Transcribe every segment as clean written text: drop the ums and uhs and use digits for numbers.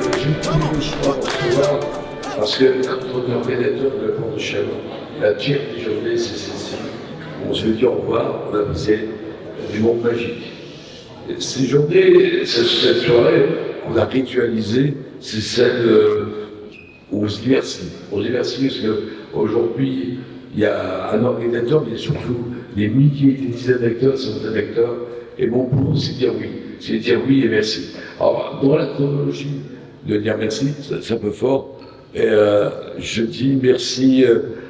j'ai eu le choix pour pouvoir, parce que quand organisateur de la Cour de Chalon, la pire des journées, c'est celle-ci. On se dit au revoir, on a passé du monde magique. Et ces journées, cette soirée qu'on a ritualisée, c'est celle où on se dit merci. On se dit merci parce qu'aujourd'hui, il y a un organisateur, mais surtout des milliers, des dizaines d'acteurs, centaines d'acteurs. Et mon boulot, c'est dire oui. C'est dire oui et merci. Alors, dans la chronologie de dire merci, c'est un peu fort. Et je dis merci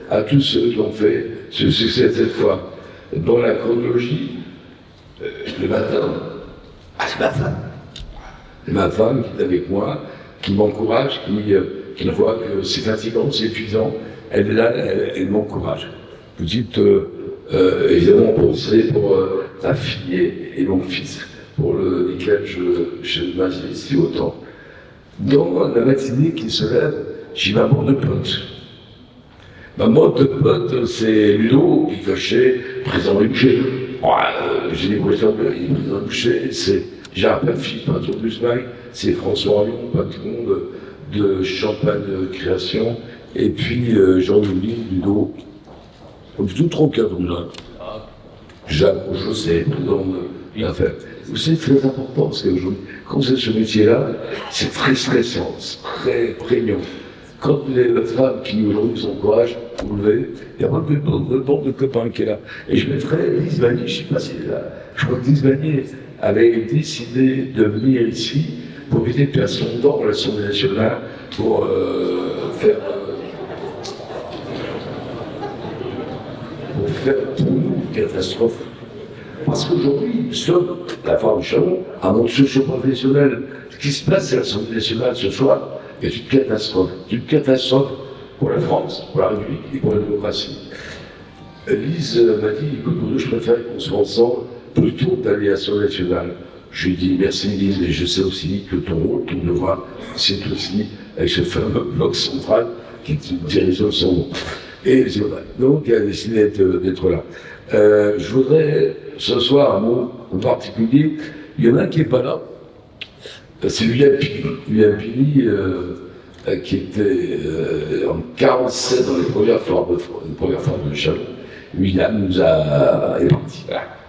à tous ceux qui ont fait ce succès cette fois. Dans la chronologie, le matin, c'est ma femme. C'est ma femme qui est avec moi, qui m'encourage, qui voit que c'est fatigant, c'est épuisant. Elle est là, elle m'encourage. Petite, évidemment, penser pour ma fille et mon fils, pour lesquels je m'investis autant. Dans la matinée qui se lève, j'ai maman de pote. Maman de pote, c'est Ludo qui cachait président du boucher. J'ai des voitures de président du boucher, j'ai un fils patron du SMAC, c'est François Orion, patron de Champagne Création, et puis Jean-Louis Ludo. Tout trop comme ça. Jacques Chaussé, président de la fête. C'est très important parce que quand vous êtes ce métier-là, c'est très stressant, c'est très prégnant. Quand vous avez votre femme qui aujourd'hui son courage, vous levez, il y a pas de bande de copains qui est là. Et je mettrais Lise Vanier, je ne sais pas si elle est là. Je crois que Lise Vanier avait décidé de venir ici pour éviter de perdre son temps à l'Assemblée nationale pour faire pour nous une catastrophe. Parce qu'aujourd'hui, nous sommes, la Foire de Chalon, un monde socio-professionnel. Ce qui se passe à l'Assemblée nationale ce soir est une catastrophe. Une catastrophe pour la France, pour la République et pour la démocratie. Lise m'a dit, écoute, je préfère qu'on soit ensemble plutôt d'aller à l'Assemblée nationale. Je lui ai dit, merci Lise, mais je sais aussi que ton rôle, ton devoir, c'est aussi avec ce fameux bloc central qui dirige son nom. Et donc, elle a décidé d'être là. Je voudrais ce soir un mot en particulier. Il y en a un qui n'est pas là. C'est William Pini. William Pini, qui était en 1947 dans les premières foires de Chalon. William nous est parti.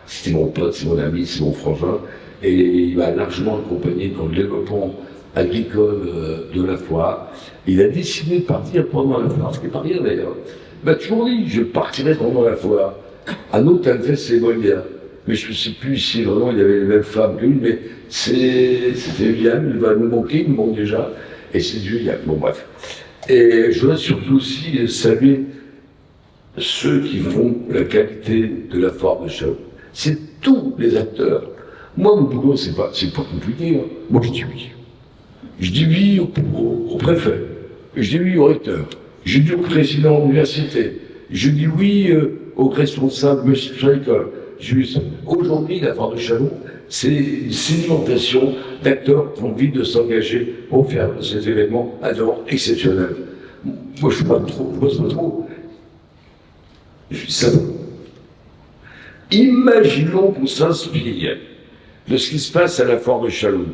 C'était mon pote, c'est mon ami, c'est mon frangin. Et il m'a largement accompagné dans le développement agricole de la foire. Il a décidé de partir pendant la foire, ce qui n'est pas rien d'ailleurs. Il m'a toujours dit, je partirai pendant la foire. Un autre a fait ses moyens. Mais je ne sais plus si vraiment il y avait les mêmes femmes que lui, mais c'était William, il va nous manquer, il nous manque déjà, et c'est William. Bon bref. Et je voudrais surtout aussi saluer ceux qui font la qualité de la foire de Chalon. C'est tous les acteurs. Moi, mon boulot, c'est pas compliqué. Hein. Moi, je dis oui. Je dis oui au préfet. Je dis oui au recteur. Je dis au président de l'université. Je dis oui aux responsables de l'école. Aujourd'hui, la foire de Chalon, c'est une sédimentation d'acteurs qui ont envie de s'engager pour faire de ces événements exceptionnels. Moi, je ne suis pas trop. Je suis savant. Imaginons qu'on s'inspire de ce qui se passe à la foire de Chalon,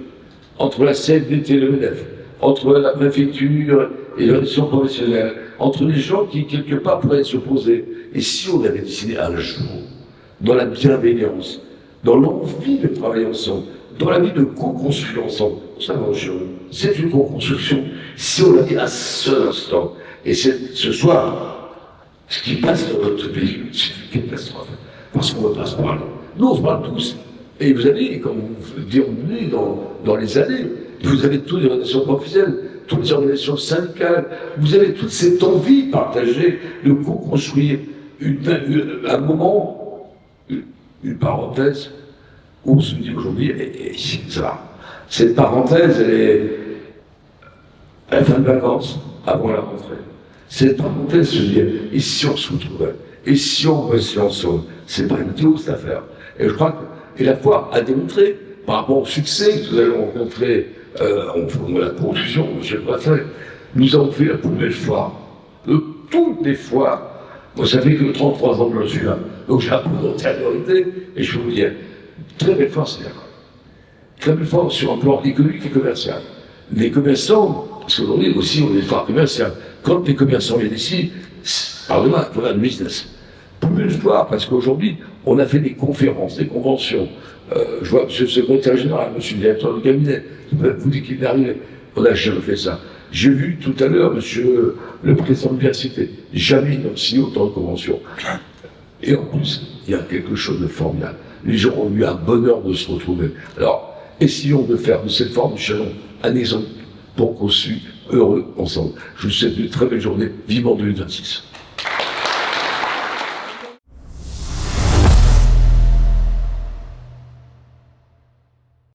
entre la CFDT et le MEDEF, entre la préfecture et l'organisation professionnelle, entre les gens qui, quelque part, pourraient s'opposer. Et si on avait décidé un jour, dans la bienveillance, dans l'envie de travailler ensemble, dans la vie de co-construire ensemble, ça va, c'est une co-construction. Si on l'a dit à ce instant, et c'est ce soir, ce qui passe dans notre pays, c'est une catastrophe. Parce qu'on ne va pas se parler. Nous, on se parle tous. Et vous allez, quand vous déroulez dans les allées, vous avez toutes les organisations professionnelles, toutes les organisations syndicales, vous avez toute cette envie partagée de co-construire un moment, une parenthèse, où on se dit aujourd'hui, ça va. Cette parenthèse, elle est à la fin de vacances, avant la rentrée. Cette parenthèse, je veux dire, et si on se retrouvait, et si on restait ensemble, c'est pas une idiot cette affaire. Et je crois que la foire a démontré, par rapport au succès que vous avez rencontré, on a la confusion, monsieur le préfet, nous avons fait la plus belle foire de toutes les foires. Moi, ça fait que 33 ans que je suis là. Donc j'ai un peu d'antériorité, et je peux vous dire, très belle foire, c'est d'accord. Très belle foire sur un plan économique et commercial. les commerçants, parce qu'aujourd'hui aussi on est phare commercial, quand les commerçants viennent ici, pardonnez-moi, on a le business. Plus voir, parce qu'aujourd'hui, on a fait des conférences, des conventions. Je vois M. le secrétaire général, M. le directeur du cabinet, vous dites qu'il est arrivé. On n'a jamais fait ça. J'ai vu tout à l'heure M. le président de l'université. Jamais ils n'ont signé autant de conventions. Et en plus, il y a quelque chose de formidable. Les gens ont eu un bonheur de se retrouver. Alors, essayons de faire de cette forme du Chalon un exemple pour qu'on soit heureux ensemble. Je vous souhaite une très belle journée. Vivement 2026.